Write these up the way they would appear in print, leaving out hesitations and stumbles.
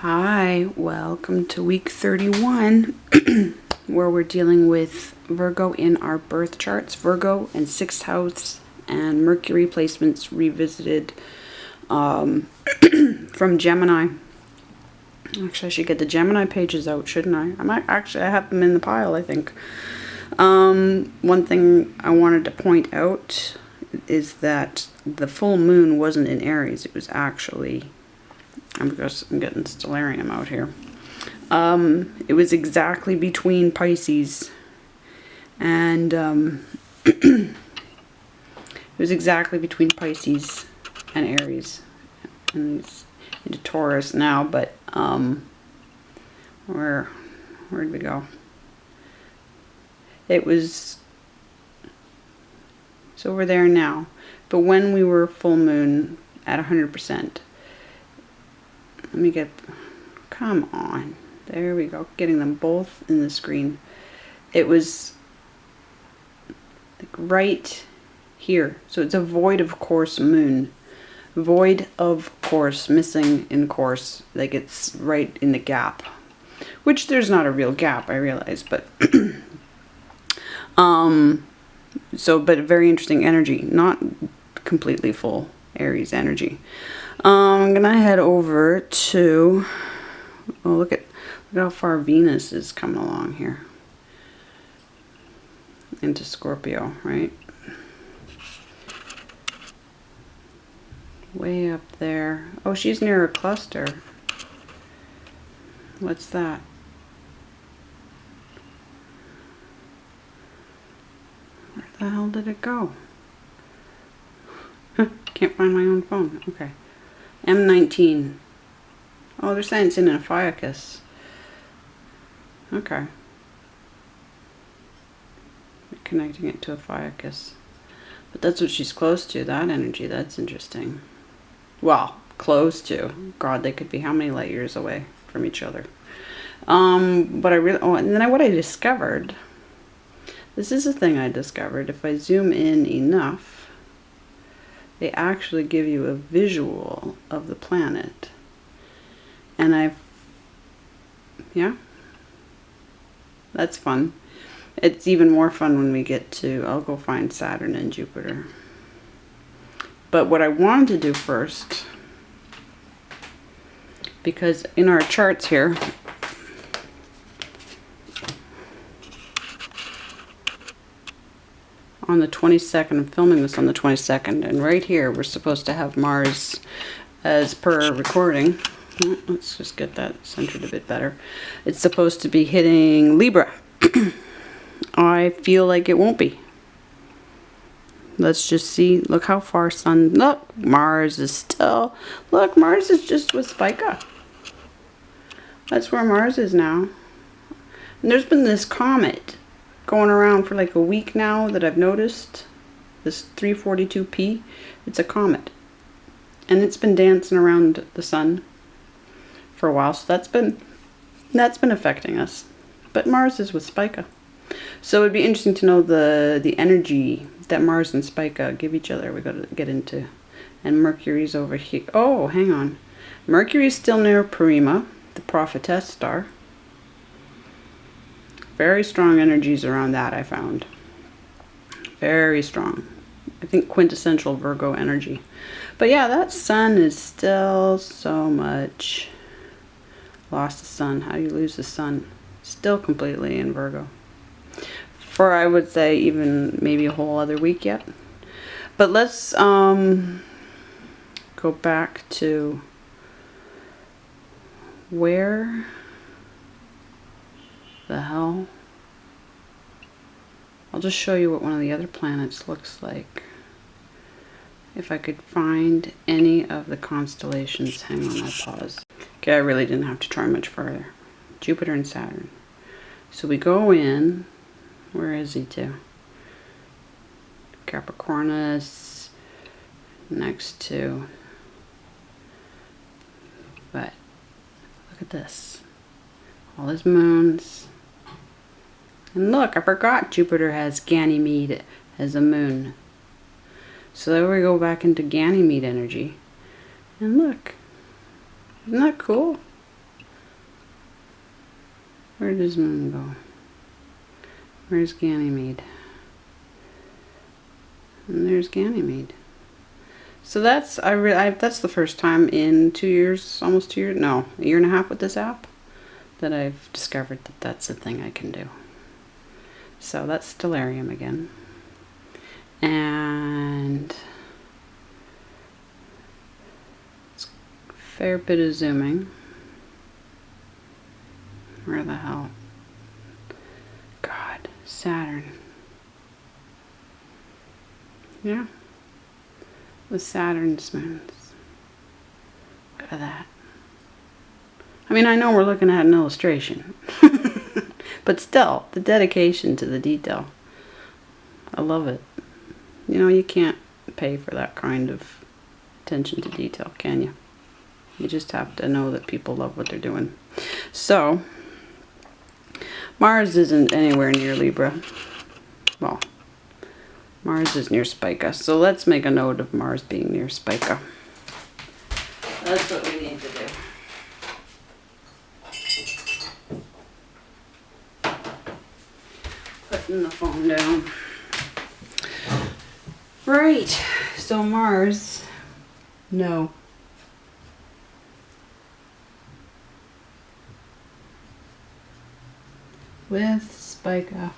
Hi, welcome to week 31, where we're dealing with Virgo in our birth charts. Virgo and 6th house and Mercury placements revisited from Gemini. Actually, I should get the Gemini pages out, shouldn't I? I have them in the pile, I think. One thing I wanted to point out is that the full moon wasn't in Aries. It was actually... I'm getting stellarium out here. It was exactly between Pisces and it was exactly between Pisces and Aries, and it's into Taurus now. But where'd we go? It's over there now. But when we were full moon at 100%. Let me get, come on, there we go, getting them both in the screen. It was like right here, so it's a void of course moon, void of course, missing in course, like it's right in the gap, which there's not a real gap, I realize, but but very interesting energy, not completely full Aries energy. I'm gonna head over to, oh, look at how far Venus is coming along here into Scorpio, right? Way up there. Oh, she's near a cluster. What's that? Where the hell did it go? Can't find my own phone. Okay. M19. Oh, they're saying it's in an Ophiuchus. Okay. Connecting it to Ophiuchus. But that's what she's close to, that energy. That's interesting. Well, close to. God, they could be how many light years away from each other. But I really... Oh, and then what I discovered... This is a thing I discovered. If I zoom in enough... They actually give you a visual of the planet. And yeah, that's fun. It's even more fun when we get to, I'll go find Saturn and Jupiter. But what I wanted to do first, because in our charts here, on the 22nd, I'm filming this on the 22nd, and right here we're supposed to have Mars as per recording. Let's just get that centered a bit better. It's supposed to be hitting Libra. I feel like it won't be. Let's just see. Look how far Sun. Look, Mars is still. Look, Mars is just with Spica. That's where Mars is now. And there's been this comet going around for like a week now that I've noticed. This 342P, it's a comet, and it's been dancing around the sun for a while, so that's been affecting us. But Mars is with Spica, so it'd be interesting to know the energy that Mars and Spica give each other. We got to get into. And Mercury's over here. Oh, hang on, Mercury's still near Prima, the prophetess star. Very strong energies around that, I found. Very strong. I think quintessential Virgo energy. But yeah, that sun is still so much. Lost the sun. How do you lose the sun? Still completely in Virgo. For, I would say, even maybe a whole other week yet. But let's go back to where... the hell? I'll just show you what one of the other planets looks like. If I could find any of the constellations. Hang on, I'll pause. Okay, I really didn't have to try much further. Jupiter and Saturn. So we go in. Where is he to? Capricornus. Next to... But look at this. All his moons. And look, I forgot Jupiter has Ganymede as a moon. So there we go back into Ganymede energy. And look, isn't that cool? Where does Moon go? Where's Ganymede? And there's Ganymede. So that's that's the first time in 2 years, almost 2 years, no, a year and a half with this app, that I've discovered that that's a thing I can do. So that's Stellarium again. And it's a fair bit of zooming. Where the hell? God, Saturn. Yeah. The Saturn's moons. Look at that. I mean, I know we're looking at an illustration. But still, the dedication to the detail. I love it. You know, you can't pay for that kind of attention to detail, can you? You just have to know that people love what they're doing. So, Mars isn't anywhere near Libra. Well, Mars is near Spica. So let's make a note of Mars being near Spica. That's what we need to do. Putting the phone down. Right. So Mars, no. With Spica.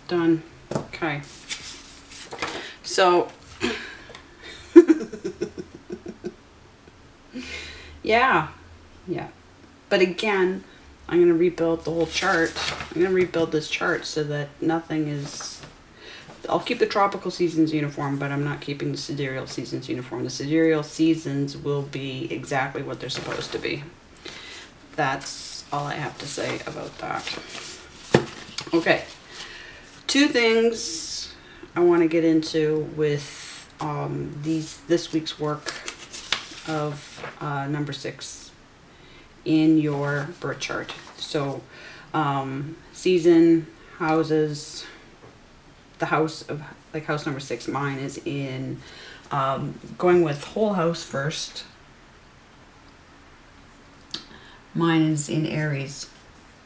Done. Okay. So, yeah. But again, I'm going to rebuild the whole chart. I'm going to rebuild this chart so that nothing is... I'll keep the tropical seasons uniform, but I'm not keeping the sidereal seasons uniform. The sidereal seasons will be exactly what they're supposed to be. That's all I have to say about that. Okay. 2 things I want to get into with this week's work of number 6 in your birth chart. So season, houses, the house of, like house number 6, mine is in, going with whole house first. Mine is in Aries,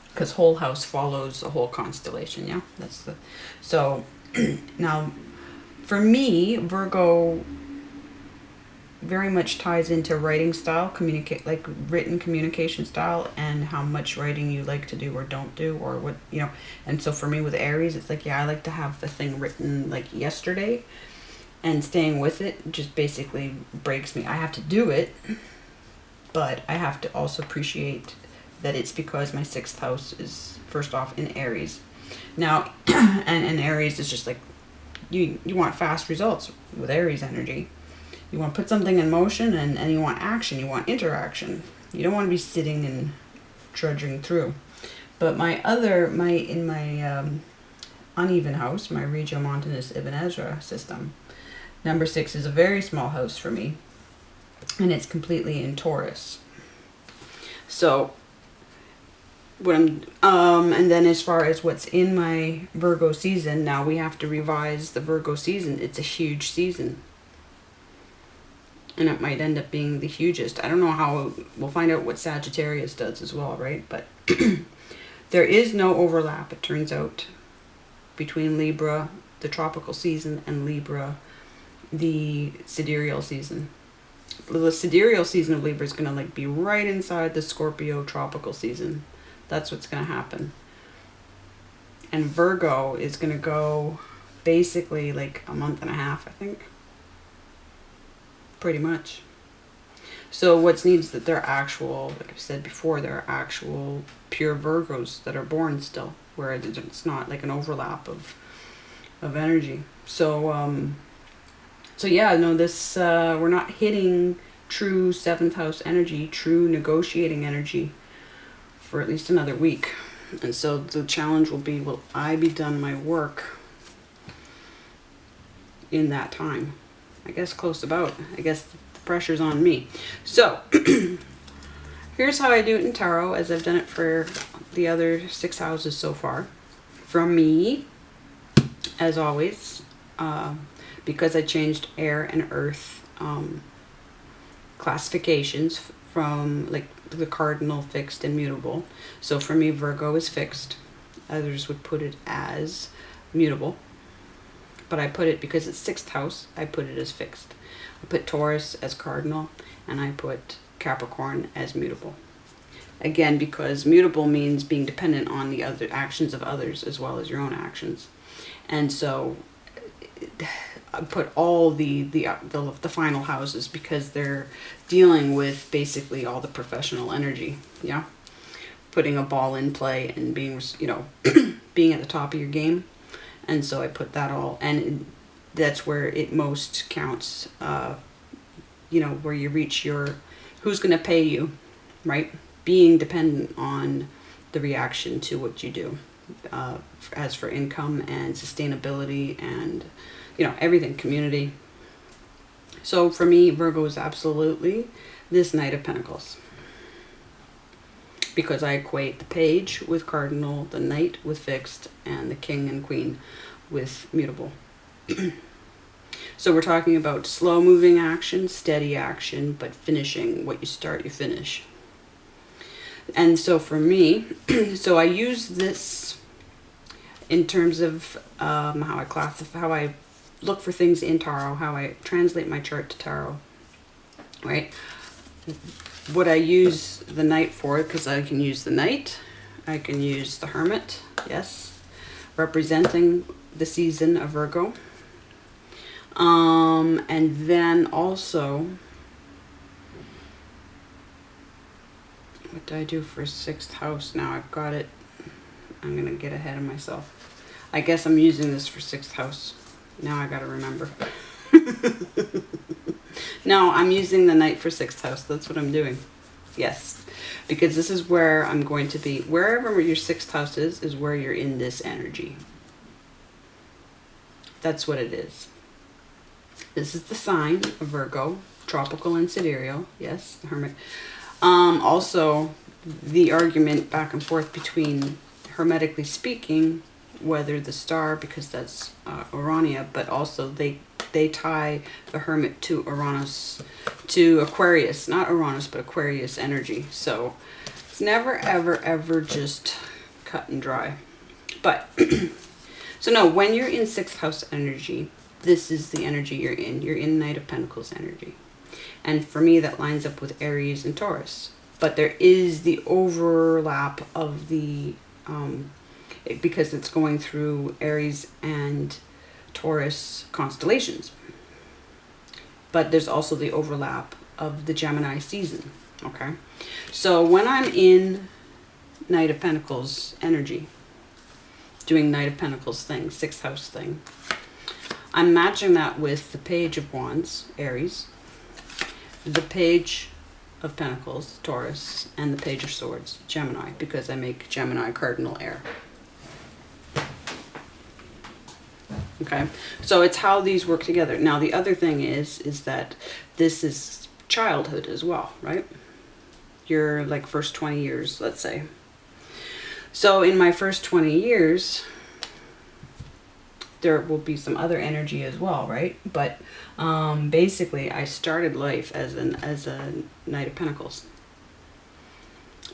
because whole house follows a whole constellation. Yeah, that's the, so now for me, Virgo very much ties into writing style, like written communication style, and how much writing you like to do or don't do, or what, you know. And so for me with Aries, it's like, yeah, I like to have the thing written like yesterday, and staying with it just basically breaks me. I have to do it, but I have to also appreciate that it's because my 6th house is first off in Aries. Now, and Aries is just like, you want fast results with Aries energy. You want to put something in motion, and you want action. You want interaction. You don't want to be sitting and trudging through. But in my uneven house, my Regiomontanus Ibn Ezra system, number 6 is a very small house for me, and it's completely in Taurus. So, what and then as far as what's in my Virgo season, now we have to revise the Virgo season. It's a huge season. And it might end up being the hugest. I don't know how, we'll find out what Sagittarius does as well, right? But there is no overlap, it turns out, between Libra, the tropical season, and Libra, the sidereal season. The sidereal season of Libra is going to like be right inside the Scorpio tropical season. That's what's going to happen. And Virgo is going to go basically like a month and a half, I think. Pretty much. So what's needed is that they're actual, like I've said before, they're actual pure Virgos that are born still, where it's not like an overlap of energy. So so yeah, no, this we're not hitting true 7th house energy, true negotiating energy for at least another week. And so the challenge will be, will I be done my work in that time? I guess close about. I guess the pressure's on me. So, here's how I do it in tarot, as I've done it for the other 6 houses so far. From me, as always, because I changed air and earth classifications from, like, the cardinal, fixed, and mutable. So for me, Virgo is fixed. Others would put it as mutable. But I put it, because it's 6th house, I put it as fixed. I put Taurus as cardinal, and I put Capricorn as mutable. Again, because mutable means being dependent on the other actions of others as well as your own actions. And so I put all the final houses because they're dealing with basically all the professional energy. Yeah. Putting a ball in play and being, you know, being at the top of your game. And so I put that all, and that's where it most counts, you know, where you reach your, who's going to pay you, right? Being dependent on the reaction to what you do, as for income and sustainability and, you know, everything, community. So for me, Virgo is absolutely this Knight of Pentacles. Because I equate the page with cardinal, the knight with fixed, and the king and queen with mutable. So we're talking about slow moving action, steady action, but finishing. What you start, you finish. And so for me, so I use this in terms of how I classify, how I look for things in tarot, how I translate my chart to tarot, right? What I use the knight for, because I can use the knight, I can use the hermit, yes, representing the season of Virgo. And then also, what do I do for 6th house? Now I've got it. I'm going to get ahead of myself. I guess I'm using this for 6th house. Now I got to remember. No, I'm using the knight for 6th house. That's what I'm doing. Yes. Because this is where I'm going to be. Wherever your 6th house is where you're in this energy. That's what it is. This is the sign of Virgo. Tropical and sidereal. Yes, the hermit. Also, the argument back and forth between, hermetically speaking, whether the star, because that's Urania, but also they tie the hermit to Uranus, to Aquarius, not Uranus, but Aquarius energy. So it's never, ever, ever just cut and dry. But, so no, when you're in 6th house energy, this is the energy you're in. You're in Knight of Pentacles energy. And for me, that lines up with Aries and Taurus. But there is the overlap of the, because it's going through Aries and Taurus constellations. But there's also the overlap of the Gemini season, okay? So when I'm in Knight of Pentacles energy, doing Knight of Pentacles thing, 6th house thing, I'm matching that with the Page of Wands, Aries, the Page of Pentacles, Taurus, and the Page of Swords, Gemini, because I make Gemini cardinal air. Okay, so it's how these work together. Now the other thing is that this is childhood as well, right? Your like first 20 years, let's say. So in my first 20 years, there will be some other energy as well, right? But basically, I started life as a Knight of Pentacles,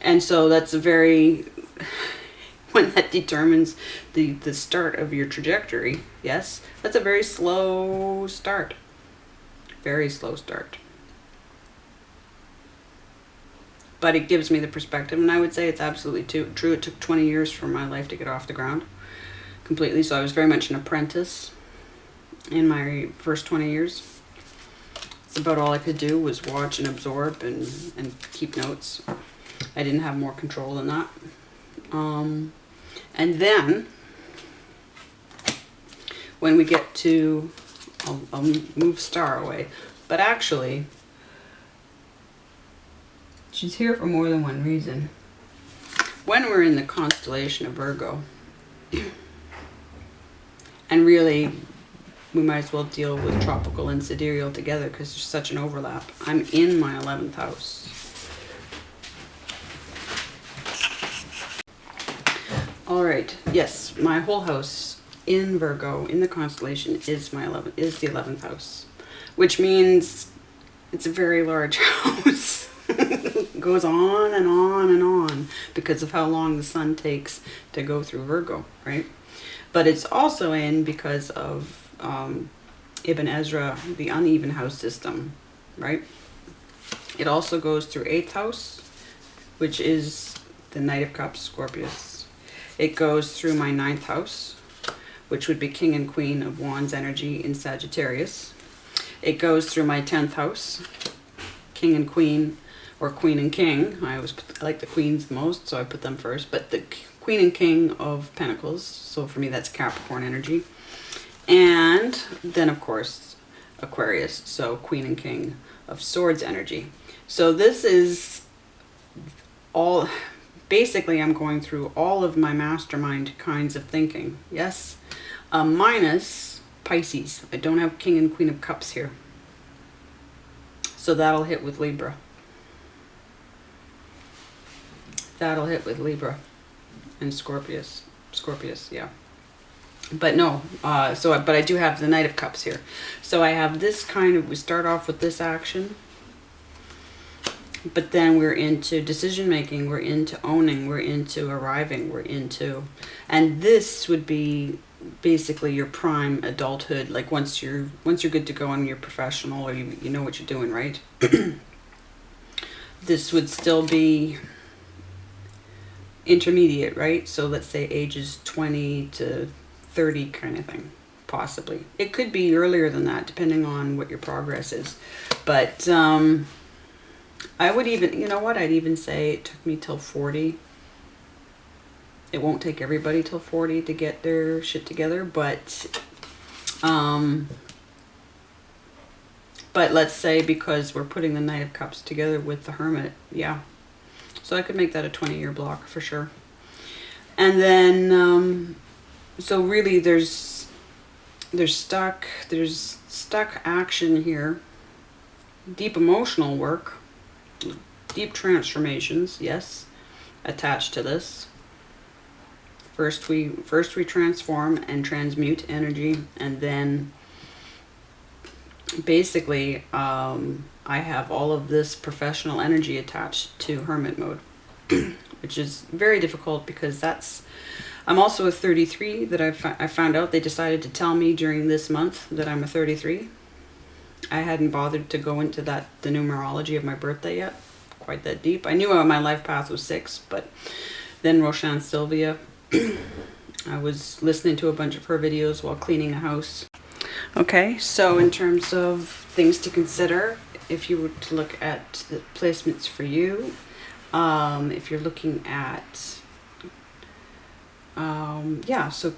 and so that's a very when that determines the start of your trajectory. Yes, that's a very slow start, very slow start. But it gives me the perspective, and I would say it's absolutely true. It took 20 years for my life to get off the ground completely, so I was very much an apprentice in my first 20 years. It's about all I could do was watch and absorb and keep notes. I didn't have more control than that. And then when we get to, I'll move Star away, but actually she's here for more than one reason. When we're in the constellation of Virgo, and really we might as well deal with tropical and sidereal together because there's such an overlap. I'm in my 11th house. All right, yes, my whole house in Virgo, in the constellation, is the 11th house, which means it's a very large house. goes on and on and on because of how long the sun takes to go through Virgo, right? But it's also in because of Ibn Ezra, the uneven house system, right? It also goes through 8th house, which is the Knight of Cups, Scorpius. It goes through my 9th house, which would be King and Queen of Wands energy in Sagittarius. It goes through my 10th house, King and Queen, or Queen and King. I like the Queens the most, so I put them first. But the Queen and King of Pentacles, so for me that's Capricorn energy. And then, of course, Aquarius, so Queen and King of Swords energy. So this is all, basically I'm going through all of my mastermind kinds of thinking, yes? Minus Pisces. I don't have King and Queen of Cups here. So that'll hit with Libra. That'll hit with Libra and Scorpius. Scorpius, yeah. But no, but I do have the Knight of Cups here. So I have this kind of, we start off with this action, but then we're into decision making, we're into owning, we're into arriving, we're into, and this would be basically your prime adulthood, like once you're good to go and you're professional, or you know what you're doing, right? This would still be intermediate, right? So let's say ages 20 to 30 kind of thing, possibly. It could be earlier than that, depending on what your progress is. But I would even, you know what, I'd even say it took me till 40. It won't take everybody till 40 to get their shit together, but let's say because we're putting the Knight of Cups together with the Hermit, yeah. So I could make that a 20-year block for sure. And then, so really there's stuck action here, deep emotional work, deep transformations, yes, attached to this. First we transform and transmute energy, and then basically I have all of this professional energy attached to Hermit mode, which is very difficult because I'm also a 33 that I found out. They decided to tell me during this month that I'm a 33. I hadn't bothered to go into the numerology of my birthday yet, quite that deep. I knew my life path was 6, but then Roshan Sylvia, I was listening to a bunch of her videos while cleaning the house. Okay, so in terms of things to consider, if you were to look at the placements for you, if you're looking at, yeah, so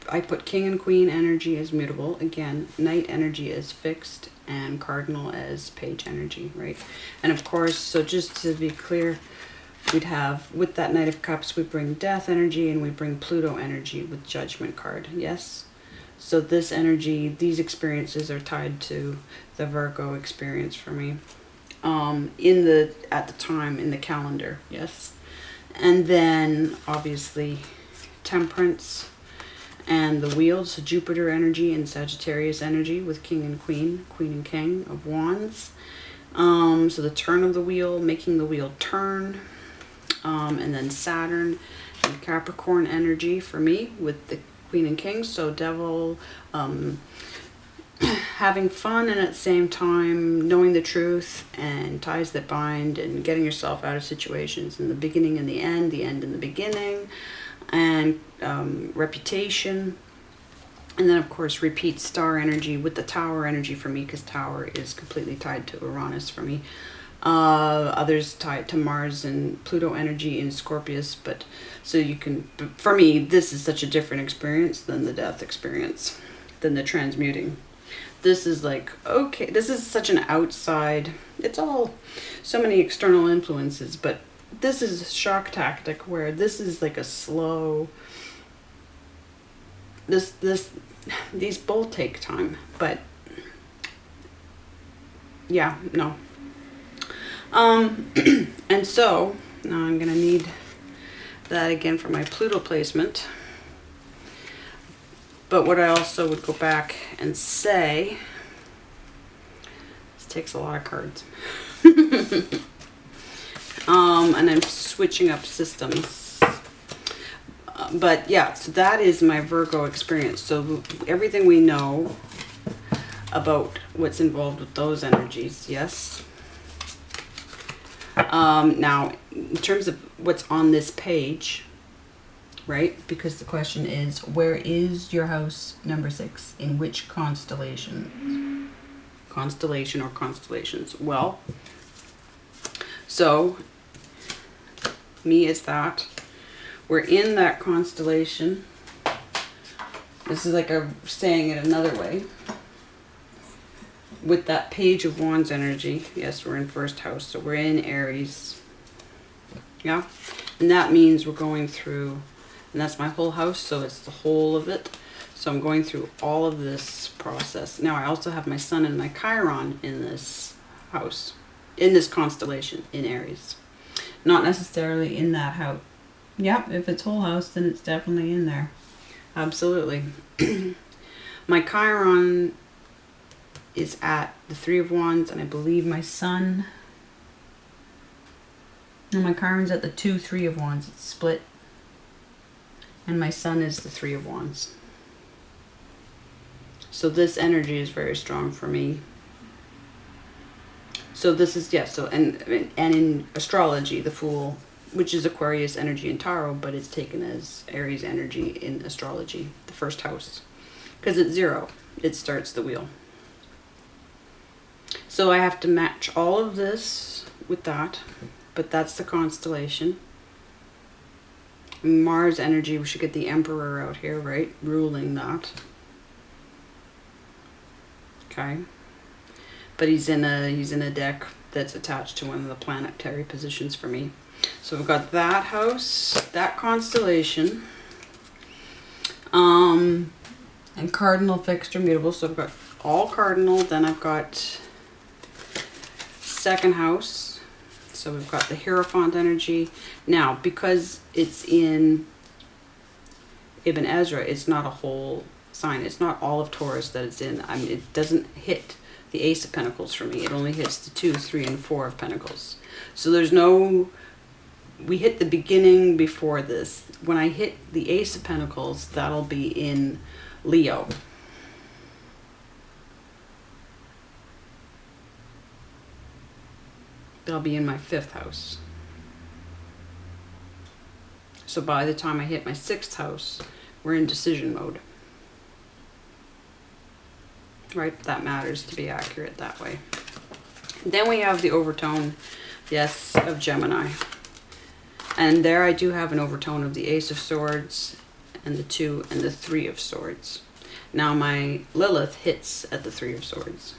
I put King and Queen energy as mutable. Again, Knight energy as fixed, and Cardinal as Page energy, right? And of course, so just to be clear, we'd have, with that Knight of Cups, we bring Death energy and we bring Pluto energy with Judgment card, yes? So this energy, these experiences are tied to the Virgo experience for me, at the time in the calendar, yes? And then obviously Temperance and the Wheel, so Jupiter energy and Sagittarius energy with King and Queen, Queen and King of Wands. So the turn of the wheel, making the wheel turn, and then Saturn and Capricorn energy for me with the Queen and King. So Devil, having fun and at the same time knowing the truth, and ties that bind, and getting yourself out of situations in the beginning and the end in the beginning, and reputation. And then of course repeat star energy with the Tower energy for me, because Tower is completely tied to Uranus for me. Others tied to Mars and Pluto energy in Scorpius, but so you can, for me, this is such a different experience than the death experience, than the transmuting. This is like, okay, this is such an outside, it's all so many external influences, but this is a shock tactic where this is like a slow, these both take time, but yeah, no. And so now I'm gonna need that again for my Pluto placement. But what I also would go back and say, this takes a lot of cards. And I'm switching up systems. But yeah, so that is my Virgo experience. So everything we know about what's involved with those energies, yes. Now, in terms of what's on this page, right? Because the question is, where is your house number 6? In which constellation? Constellation or constellations? Well, so me is that. We're in that constellation. This is like a saying it another way. With that Page of Wands energy, yes, we're in first house, so we're in Aries. Yeah, and that means we're going through, and that's my whole house, so it's the whole of it. So I'm going through all of this process. Now I also have my Sun and my Chiron in this house, in this constellation, in Aries. Not necessarily in that house. Yep, if it's whole house, then it's definitely in there. Absolutely. My Chiron is at the 3 of Wands, and I believe my Sun, and my Chiron's at the 2, 3 of Wands. It's split. And my Sun is the 3 of Wands. So this energy is very strong for me. So this is, yes, so, and in astrology, the Fool, which is Aquarius energy in tarot, but it's taken as Aries energy in astrology, the first house. Because it's 0. It starts the wheel. So I have to match all of this with that, but that's the constellation. Mars energy, we should get the Emperor out here, right? Ruling that. Okay. But he's in a deck that's attached to one of the planetary positions for me. So we've got that house, that constellation, and cardinal, fixed, or mutable. So I've got all cardinal. Then I've got second house. So we've got the Hierophant energy. Now, because it's in Ibn Ezra, it's not a whole sign. It's not all of Taurus that it's in. I mean, it doesn't hit the Ace of Pentacles for me. It only hits the 2, 3, and 4 of Pentacles. So there's no... We hit the beginning before this. When I hit the Ace of Pentacles, that'll be in Leo. That'll be in my 5th house. So by the time I hit my 6th house, we're in decision mode. Right? That matters to be accurate that way. Then we have the overtone, yes, of Gemini. And there I do have an overtone of the Ace of Swords and the 2 and the 3 of Swords. Now my Lilith hits at the 3 of Swords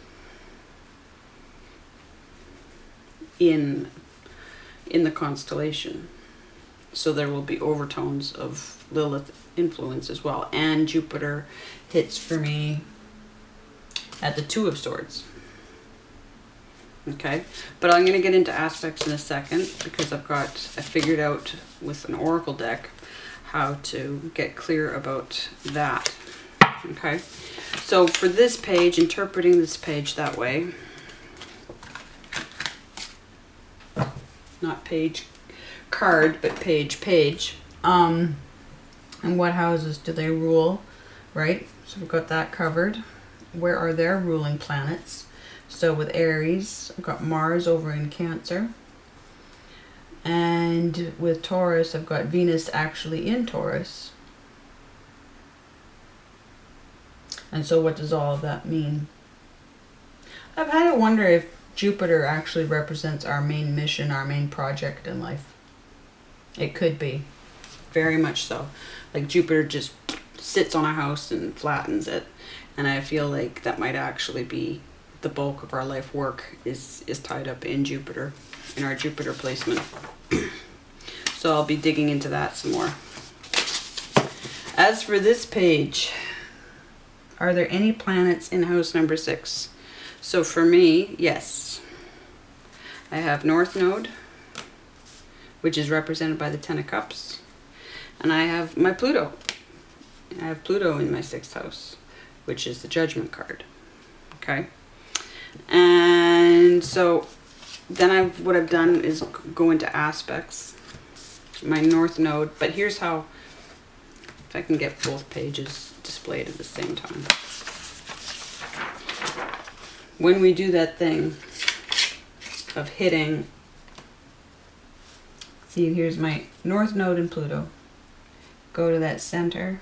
in the constellation. So there will be overtones of Lilith influence as well. And Jupiter hits for me at the 2 of Swords. Okay, but I'm going to get into aspects in a second because I figured out with an oracle deck how to get clear about that. Okay, so for this page, interpreting this page that way, not page card, but page, and what houses do they rule, right? So we've got that covered. Where are their ruling planets? So with Aries, I've got Mars over in Cancer. And with Taurus, I've got Venus actually in Taurus. And so what does all of that mean? I've had to wonder if Jupiter actually represents our main mission, our main project in life. It could be. Very much so. Like Jupiter just sits on a house and flattens it. And I feel like that might actually be the bulk of our life work is tied up in Jupiter, in our Jupiter placement. So I'll be digging into that some more. As for this page, are there any planets in house number 6? So for me, yes. I have North Node, which is represented by the 10 of Cups. And I have my Pluto. I have Pluto in my 6th house, which is the Judgment card. Okay? And so then what I've done is go into aspects, my North Node. But here's how, if I can get both pages displayed at the same time. When we do that thing of hitting, see, here's my North Node in Pluto. Go to that center,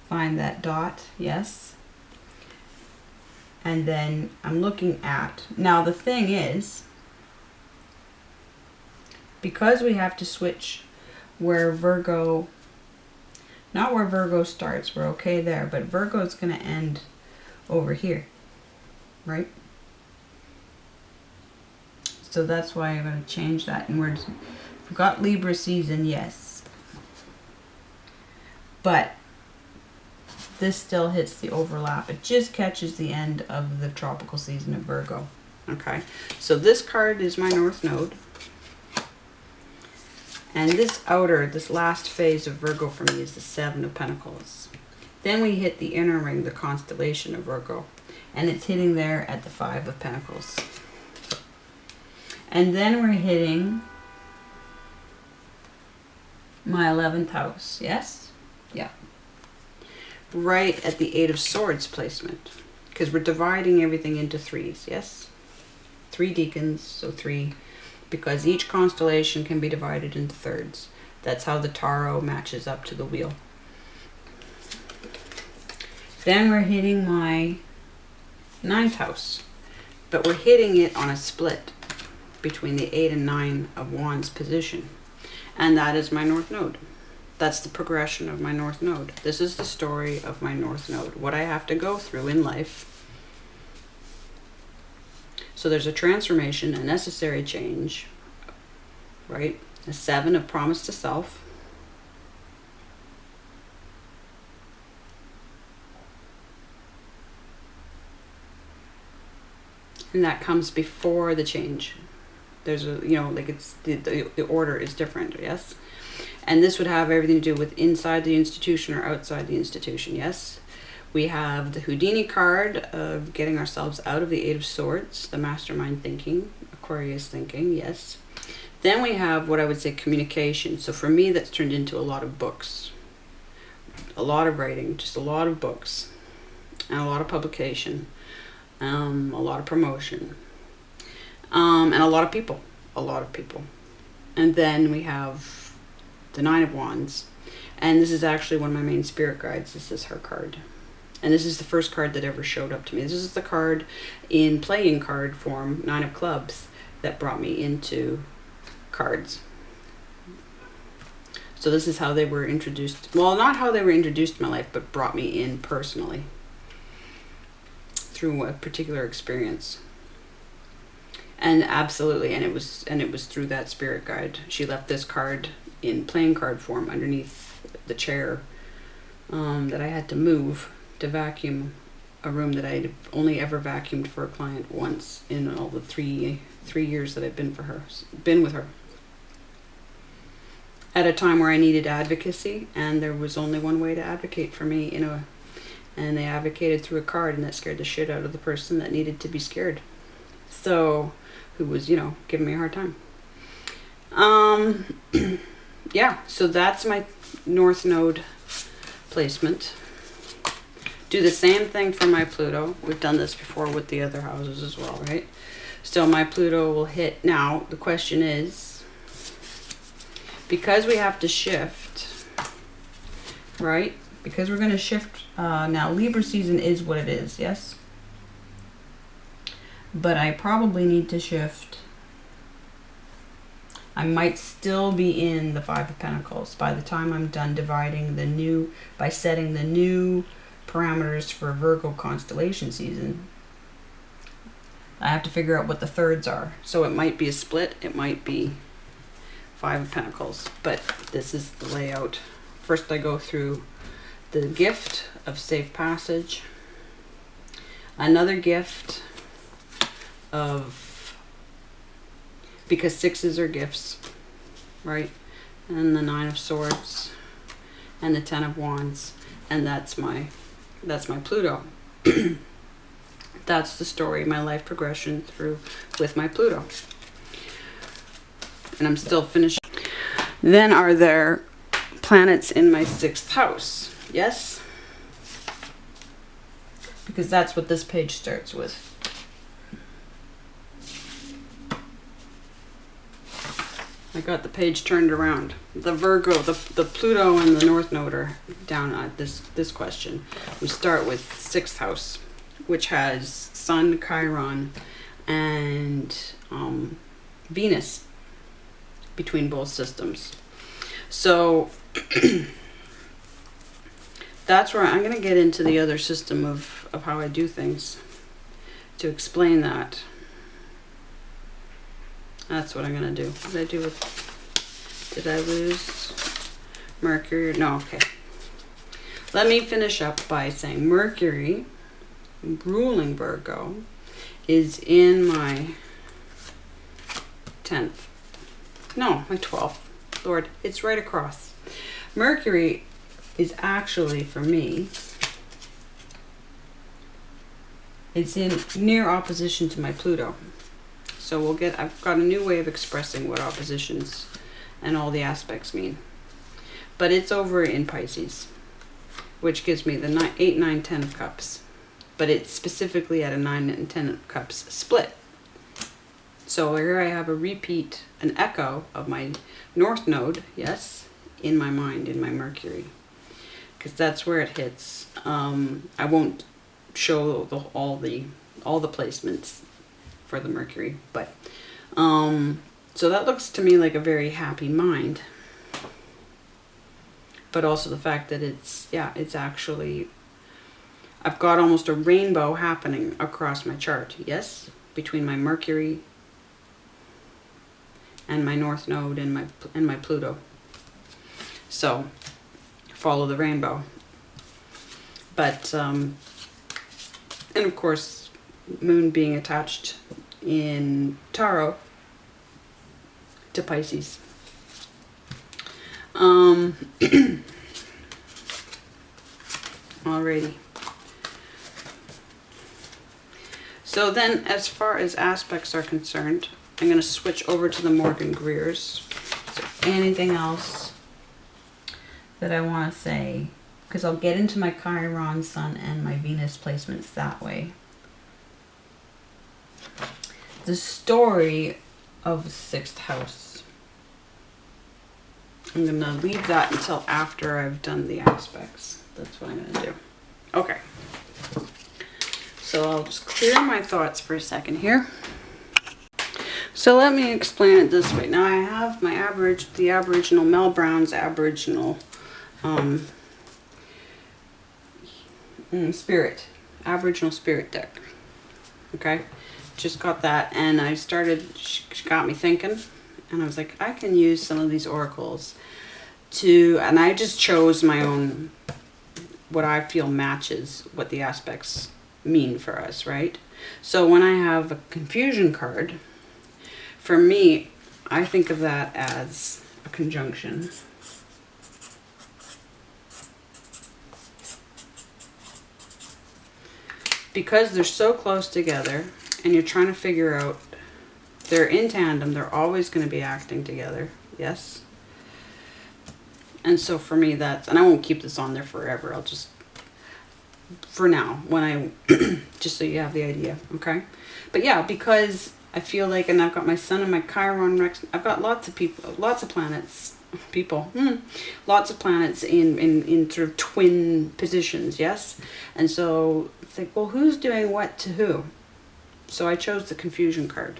find that dot, yes. And then I'm looking at, now the thing is, because we have to switch where Virgo, not where Virgo starts, we're okay there, but Virgo is going to end over here, right? So that's why I'm going to change that. And we've got Libra season, yes. But this still hits the overlap. It just catches the end of the tropical season of Virgo. Okay, so this card is my North Node. And this last phase of Virgo for me is the Seven of Pentacles. Then we hit the inner ring, the constellation of Virgo. And it's hitting there at the Five of Pentacles. And then we're hitting my 11th house, yes? Yeah. Right at the Eight of Swords placement. Because we're dividing everything into threes, yes? 3 deacons, so 3. Because each constellation can be divided into thirds. That's how the tarot matches up to the wheel. Then we're hitting my 9th house. But we're hitting it on a split between the 8 and 9 of Wands position. And that is my North Node. That's the progression of my North Node. This is the story of my North Node. What I have to go through in life. So there's a transformation, a necessary change, right? A 7 of promise to self. And that comes before the change. There's a, you know, like it's, the order is different, yes? And this would have everything to do with inside the institution or outside the institution, yes? We have the Houdini card of getting ourselves out of the Eight of Swords, the mastermind thinking, Aquarius thinking, yes. Then we have what I would say communication. So for me, that's turned into a lot of books, a lot of writing, just a lot of books, and a lot of publication, a lot of promotion, and a lot of people, And then we have the Nine of Wands. And this is actually one of my main spirit guides. This is her card. And this is the first card that ever showed up to me. This is the card in playing card form, 9 of Clubs, that brought me into cards. So this is how they were introduced. Well, not how they were introduced in my life, but brought me in personally through a particular experience. And absolutely, and it was through that spirit guide. She left this card in playing card form underneath the chair that I had to move to vacuum a room that I'd only ever vacuumed for a client once in all the three years that I've been with her. At a time where I needed advocacy, and there was only one way to advocate for me, and they advocated through a card, and that scared the shit out of the person that needed to be scared. So, who was, giving me a hard time. Yeah, so that's my North Node placement. Do the same thing for my Pluto. We've done this before with the other houses as well, right? So my Pluto will hit. Now, the question is, because we have to shift, right? Because we're going to shift. Now, Libra season is what it is, yes? But I probably need to shift. I might still be in the Five of Pentacles by the time I'm done dividing by setting the new parameters for Virgo constellation season. I have to figure out what the thirds are. So it might be a split, it might be Five of Pentacles, but this is the layout. First I go through the gift of safe passage, another gift of, because sixes are gifts, right? And the Nine of Swords and the Ten of Wands, and that's my Pluto. That's the story, my life progression through with my Pluto. and I'm still finishing. Then are there planets in my 6th house? Yes? Because that's what this page starts with. I got the page turned around. The Virgo, the Pluto and the North Node are down at this question. We start with 6th house, which has Sun, Chiron, and Venus between both systems. So that's where I'm going to get into the other system of how I do things to explain that. That's what I'm going to do. What did I do with... Did I lose Mercury? No, okay. Let me finish up by saying Mercury, ruling Virgo, is in my 10th. No, my 12th. Lord, it's right across. Mercury is actually, for me, it's in near opposition to my Pluto. So I've got a new way of expressing what oppositions and all the aspects mean. But it's over in Pisces, which gives me the 8, 9, 10 of cups. But it's specifically at a 9 and 10 of cups split. So here I have a repeat, an echo of my North Node, yes, in my mind, in my Mercury. Because that's where it hits. I won't show all the placements for the Mercury, but so that looks to me like a very happy mind, but also the fact that it's actually, I've got almost a rainbow happening across my chart, yes, between my Mercury and my North Node and my Pluto. So follow the rainbow. But and of course, Moon being attached in Tauro to Pisces. Alrighty. So then, as far as aspects are concerned, I'm going to switch over to the Morgan Greers. So anything else that I want to say? Because I'll get into my Chiron, Sun, and my Venus placements that way. The story of the 6th house. I'm going to leave that until after I've done the aspects. That's what I'm going to do. Okay. So I'll just clear my thoughts for a second here. So let me explain it this way. Now I have my the Aboriginal Mel Brown's Aboriginal Aboriginal Spirit deck. Okay. Just got that, and I started, she got me thinking, and I was like, I can use some of these oracles and I just chose my own, what I feel matches what the aspects mean for us, right? So when I have a confusion card, for me, I think of that as a conjunction. Because they're so close together, and you're trying to figure out, they're in tandem, they're always going to be acting together, yes? And so for me that's, and I won't keep this on there forever, I'll just, for now, when I, just so you have the idea, okay? But yeah, because I feel like, and I've got my Sun and my Chiron Rex, I've got lots of people, lots of planets, lots of planets in sort of twin positions, yes? And so it's like, well, who's doing what to who? So I chose the confusion card.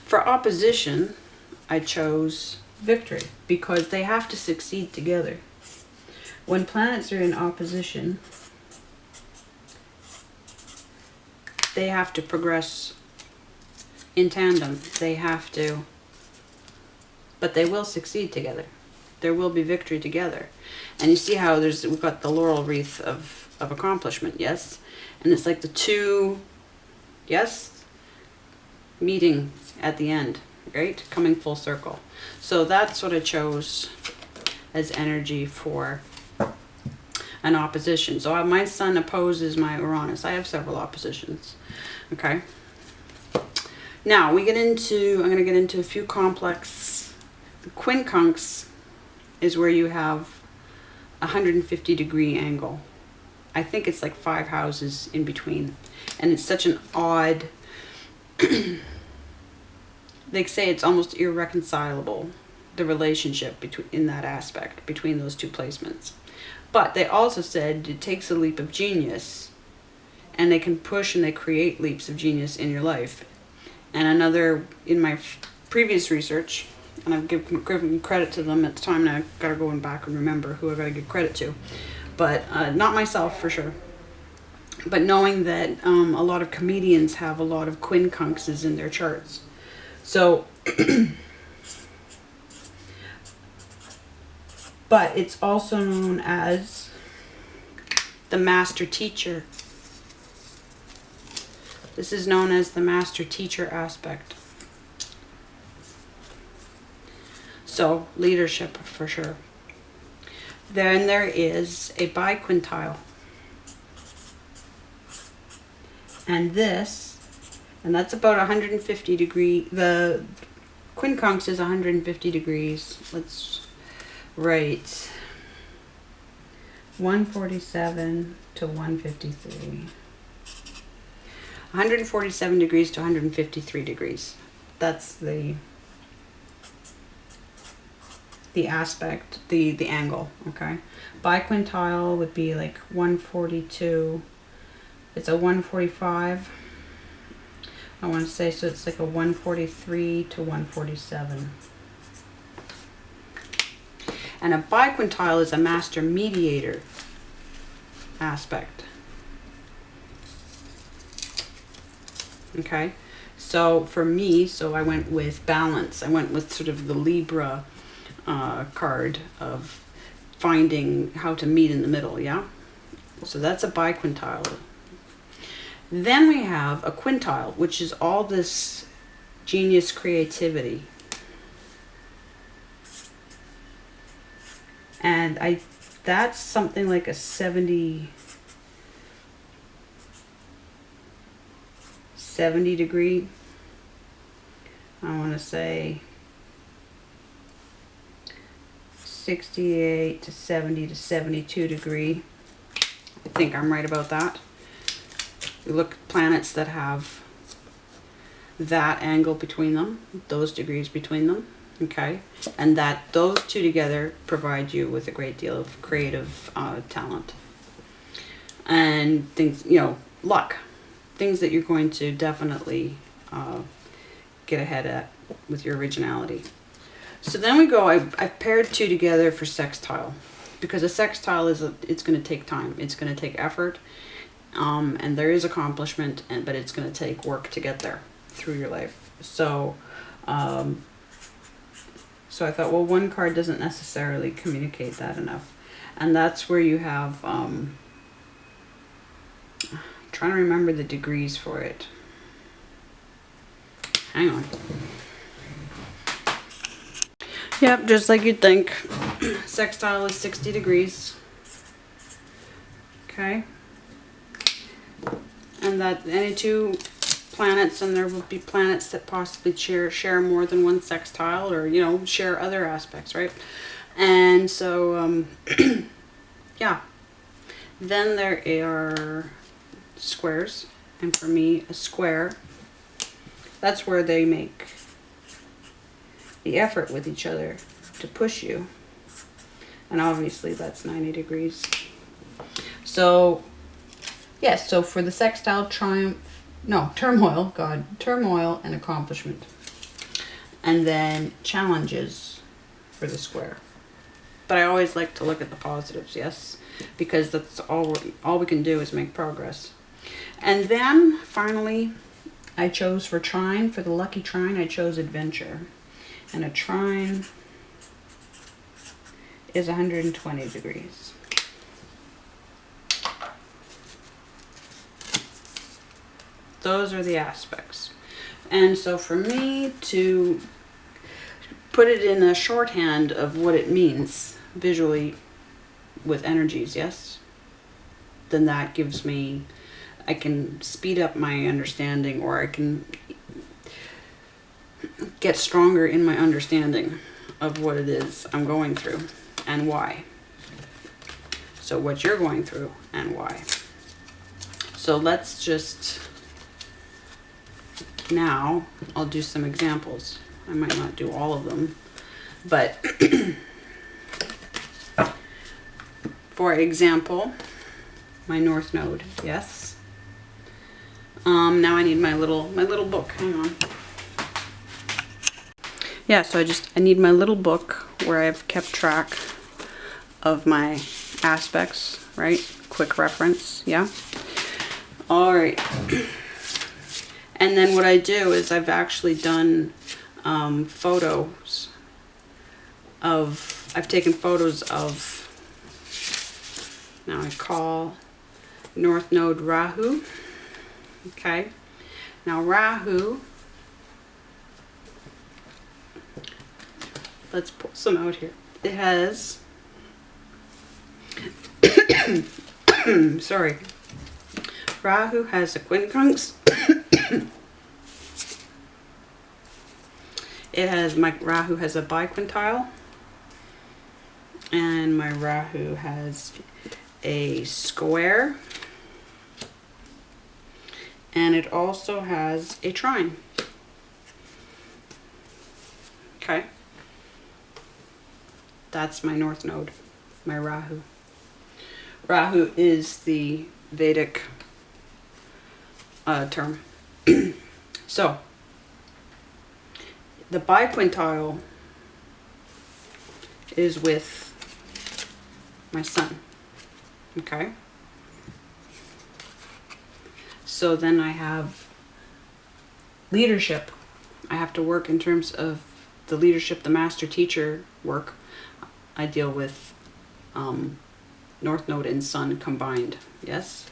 For opposition, I chose victory, because they have to succeed together. When planets are in opposition, they have to progress in tandem. They have to, but they will succeed together. There will be victory together. And you see how we've got the laurel wreath of accomplishment, yes? And it's like the two, yes, meeting at the end, right? Coming full circle. So that's what I chose as energy for an opposition. So my Sun opposes my Uranus. I have several oppositions, okay? Now we get into, I'm going to get into a few complex. The quincunx is where you have a 150-degree angle. I think it's like 5 houses in between. And it's such an odd, they say it's almost irreconcilable, the relationship between, in that aspect, between those two placements. But they also said it takes a leap of genius, and they can push and they create leaps of genius in your life. And another, in my previous research, and I've given credit to them at the time, and I've got to go back and remember who I've got to give credit to. But not myself, for sure. But knowing that a lot of comedians have a lot of quincunxes in their charts. So, but it's also known as the master teacher. This is known as the master teacher aspect. So, leadership for sure. Then there is a biquintile. And this, and that's about 150 degree, the quincunx is 150 degrees. Let's write 147 to 153. 147 degrees to 153 degrees. That's the aspect, the angle, okay? Biquintile would be like 142. It's a 145. I want to say, so it's like a 143 to 147. And a biquintile is a master mediator aspect. Okay, so for me, so I went with balance. I went with sort of the Libra card of finding how to meet in the middle, yeah? So that's a biquintile. Then we have a quintile, which is all this genius creativity. And that's something like a 70 degree. I want to say 68 to 70 to 72 degree. I think I'm right about that. We look at planets that have that angle between them, those degrees between them, okay? And that those two together provide you with a great deal of creative talent. And things, you know, luck. Things that you're going to definitely get ahead at with your originality. So then we go, I've paired two together for sextile. Because a sextile is, it's going to take time. It's going to take effort. And there is accomplishment, but it's going to take work to get there through your life. So, so I thought, well, one card doesn't necessarily communicate that enough. And that's where you have, trying to remember the degrees for it. Hang on. Yep, just like you'd think. Sextile is 60 degrees. Okay. And that any two planets, and there will be planets that possibly share more than one sextile, or, you know, share other aspects, right? And so, yeah. Then there are squares, and for me, a square, that's where they make the effort with each other to push you. And obviously that's 90 degrees. So, yes, so for the sextile, turmoil and accomplishment. And then challenges for the square. But I always like to look at the positives, yes, because that's all we can do is make progress. And then finally, I chose for trine, for the lucky trine, I chose adventure. And a trine is 120 degrees. Those are the aspects. And so for me to put it in a shorthand of what it means visually with energies, yes, then that gives me, I can speed up my understanding, or I can get stronger in my understanding of what it is I'm going through and why. So what you're going through and why. So let's just, now I'll do some examples. I might not do all of them, but for example, my North Node, yes. Now I need my little book. Hang on. Yeah, so I need my little book where I've kept track of my aspects, right? Quick reference, yeah. All right. And then what I do is I've actually done photos of, I've taken photos of, now I call North Node Rahu. Okay. Now Rahu, let's pull some out here. It has, sorry, Rahu has a quincunx. It has, my Rahu has a biquintile, and my Rahu has a square, and it also has a trine. Okay. That's my North Node, my Rahu. Rahu is the Vedic term. So, the biquintile is with my sun. Okay. So then I have leadership. I have to work in terms of the leadership, the master teacher work. I deal with North Node and Sun combined. Yes.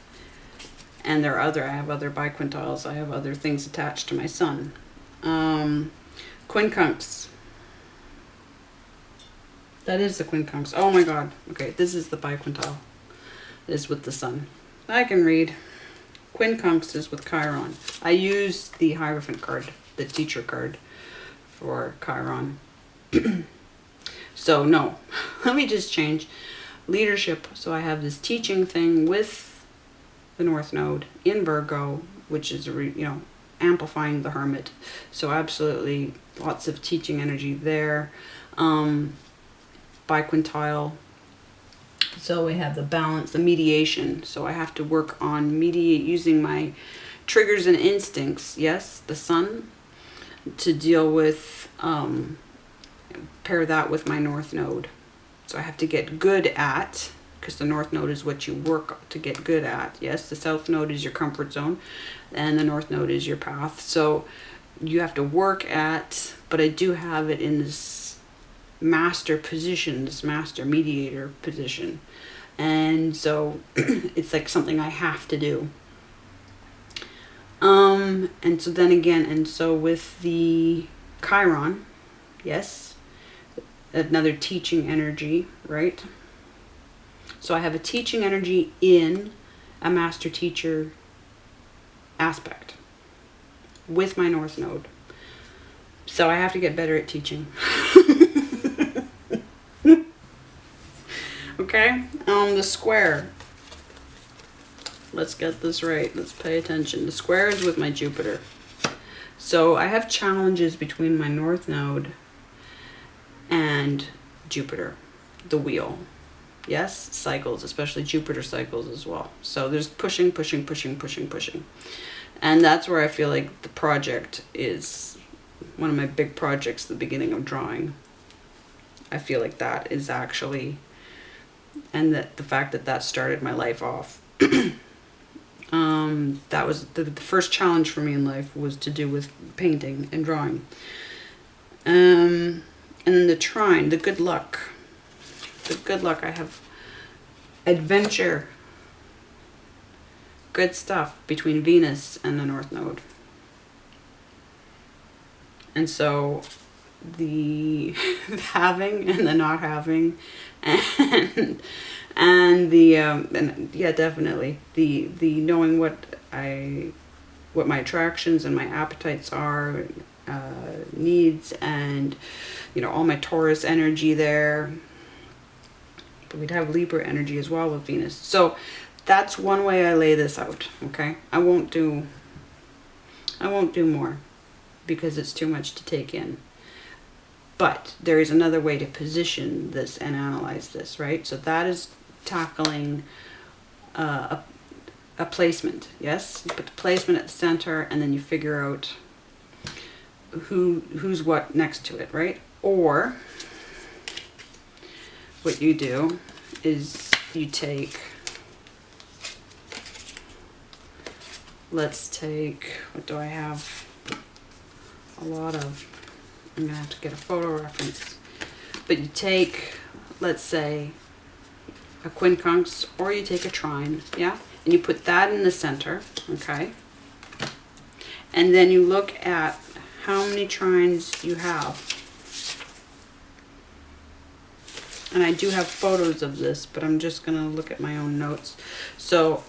And there are I have other biquintiles. I have other things attached to my Sun. Quincunx. That is the quincunx. Oh my God. Okay, this is the biquintile. This is with the Sun. I can read. Quincunx is with Chiron. I use the Hierophant card, the teacher card, for Chiron. So no, let me just change leadership. So I have this teaching thing with the North Node in Virgo, which is, amplifying the Hermit. So absolutely lots of teaching energy there. Biquintile. So we have the balance, the mediation. So I have to work on using my triggers and instincts. Yes, the Sun, to deal with, pair that with my North Node. So I have to get good at, because the North Node is what you work to get good at. Yes, the South Node is your comfort zone, and the North Node is your path. So you have to work at, but I do have it in this master position, this master mediator position. And so it's like something I have to do. And so then again, and so with the Chiron, yes, another teaching energy, right? So I have a teaching energy in a master teacher aspect with my North Node. So I have to get better at teaching. Okay, the square. Let's get this right. Let's pay attention. The square is with my Jupiter. So I have challenges between my North Node and Jupiter, the wheel. Yes, cycles, especially Jupiter cycles as well. So there's pushing. And that's where I feel like the project is one of my big projects, the beginning of drawing. I feel like that is actually, and that the fact that that started my life off. That was the first challenge for me in life, was to do with painting and drawing. And then the trine, the good luck. The good luck, I have adventure, good stuff between Venus and the North Node. And so the having and the not having, and the and yeah, definitely the knowing what my attractions and my appetites are, needs, and you know, all my Taurus energy there. But we'd have Libra energy as well with Venus. So that's one way I lay this out. Okay, I won't do more because it's too much to take in. But there is another way to position this and analyze this, right? So that is tackling a placement. Yes, you put the placement at the center, and then you figure out who's what next to it, right? Or what you do is you take, let's take, what do I have? A lot of, I'm gonna have to get a photo reference. But you take, let's say, a quincunx, or you take a trine, yeah? And you put that in the center, okay? And then you look at how many trines you have. And I do have photos of this, but I'm just gonna look at my own notes. So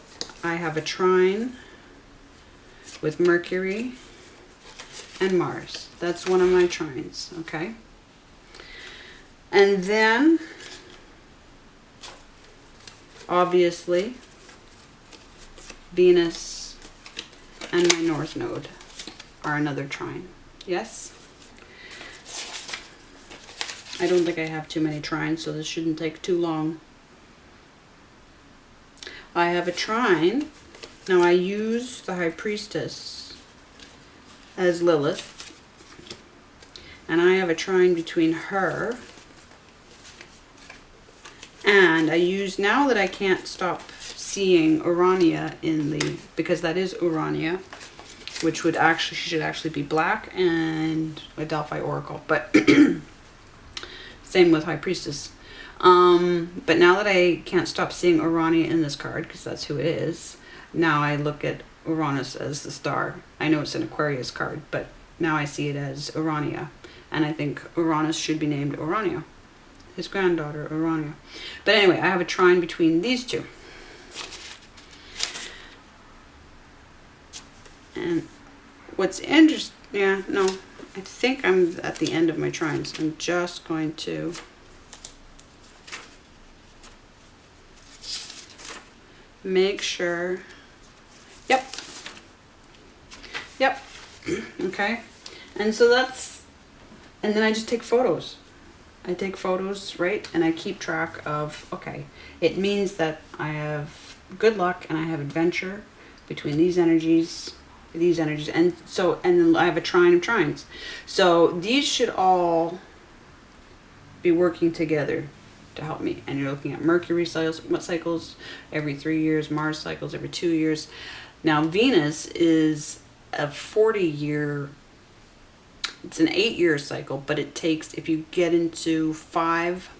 I have a trine with Mercury and Mars. That's one of my trines, okay? And then, obviously, Venus and my North Node are another trine. Yes? I don't think I have too many trines, so this shouldn't take too long. I have a trine. Now I use the High Priestess as Lilith. And I have a trine between her and I use, now that I can't stop seeing Urania in the, because that is Urania, which would actually, she should actually be black, and a Delphi Oracle, but same with High Priestess. But now that I can't stop seeing Urania in this card, because that's who it is, now I look at Uranus as the star. I know it's an Aquarius card, but now I see it as Urania. And I think Uranus should be named Urania, his granddaughter Urania. But anyway, I have a trine between these two. And what's interesting, yeah, no, I think I'm at the end of my trines. I'm just going to make sure, yep, okay. And so that's, and then I just take photos. I take photos, right? And I keep track of, okay, it means that I have good luck and I have adventure between these energies, and so, and then I have a trine of trines. So these should all be working together to help me. And you're looking at Mercury cycles every 3 years, Mars cycles every 2 years. Now Venus is a 40-year, it's an 8-year cycle, but it takes, if you get into 5,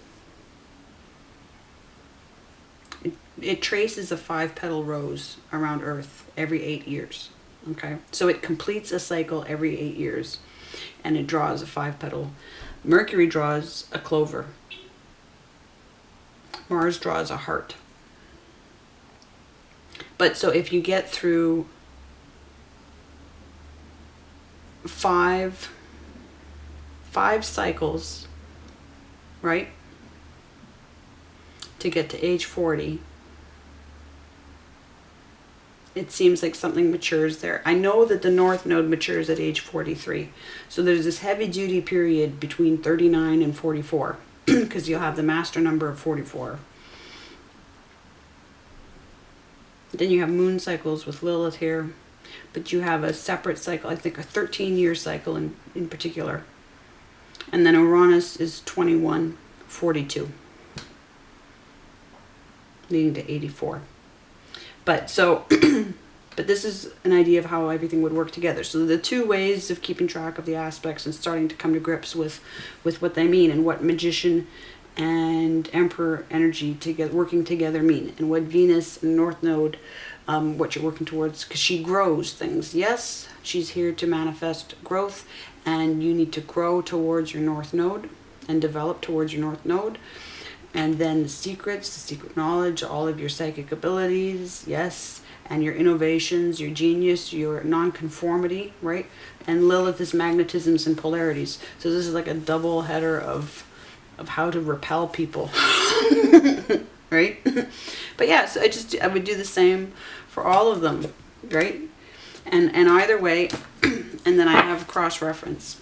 it traces a 5-petal rose around Earth every 8 years. Okay, so it completes a cycle every 8 years, and it draws a 5-petal. Mercury draws a clover. Mars draws a heart. But so if you get through 5 cycles, right, to get to age 40, it seems like something matures there. I know that the North Node matures at age 43. So there's this heavy duty period between 39 and 44 because you'll have the master number of 44. Then you have moon cycles with Lilith here, but you have a separate cycle, I think a 13-year cycle in particular. And then Uranus is 21, 42, leading to 84. But so, but this is an idea of how everything would work together. So the two ways of keeping track of the aspects and starting to come to grips with what they mean, and what Magician and Emperor energy together, working together, mean, and what Venus and North Node, what you're working towards, because she grows things. Yes, she's here to manifest growth, and you need to grow towards your North Node and develop towards your North Node. And then the secrets, the secret knowledge, all of your psychic abilities, yes, and your innovations, your genius, your non-conformity, right? And Lilith is magnetisms and polarities. So this is like a double header of how to repel people, right? But yeah, so I would do the same for all of them, right? And either way, and then I have cross-reference.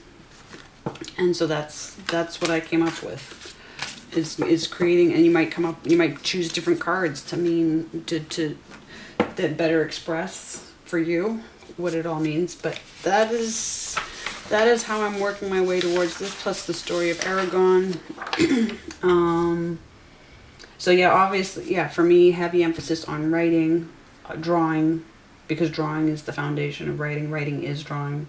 And so that's what I came up with. Is creating, and you might choose different cards to mean to that better express for you what it all means. But that is how I'm working my way towards this, plus the story of Aragon. So yeah, obviously, yeah, for me, heavy emphasis on writing, drawing, because drawing is the foundation of writing. Writing is drawing.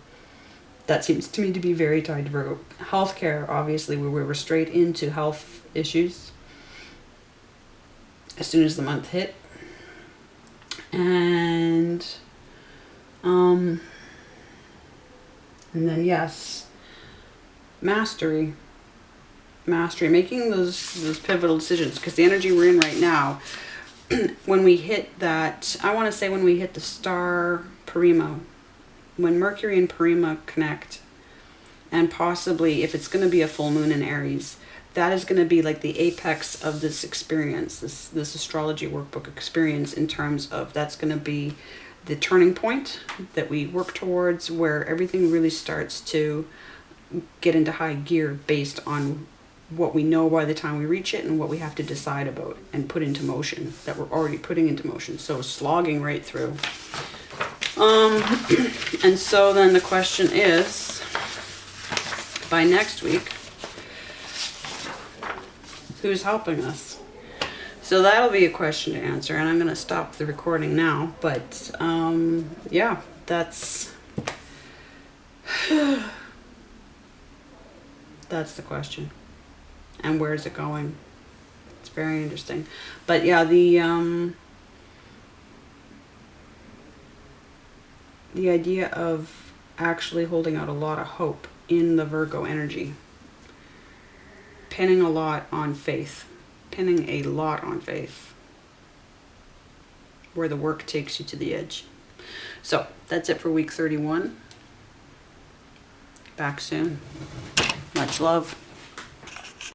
That seems to me to be very tied to Virgo. Healthcare, obviously, we were straight into health issues as soon as the month hit. And then yes, mastery, making those pivotal decisions, because the energy we're in right now, when we hit that, I want to say when we hit the star Parima, when Mercury and Parima connect, and possibly if it's going to be a full moon in Aries, that is going to be like the apex of this experience, this astrology workbook experience, in terms of that's going to be the turning point that we work towards, where everything really starts to get into high gear based on what we know by the time we reach it and what we have to decide about and put into motion, that we're already putting into motion. So slogging right through. And so then the question is, by next week, who's helping us? So that'll be a question to answer, and I'm going to stop the recording now. But yeah, that's the question. And where is it going? It's very interesting. But yeah, the idea of actually holding out a lot of hope in the Virgo energy. Pinning a lot on faith. Where the work takes you to the edge. So, that's it for week 31. Back soon. Much love.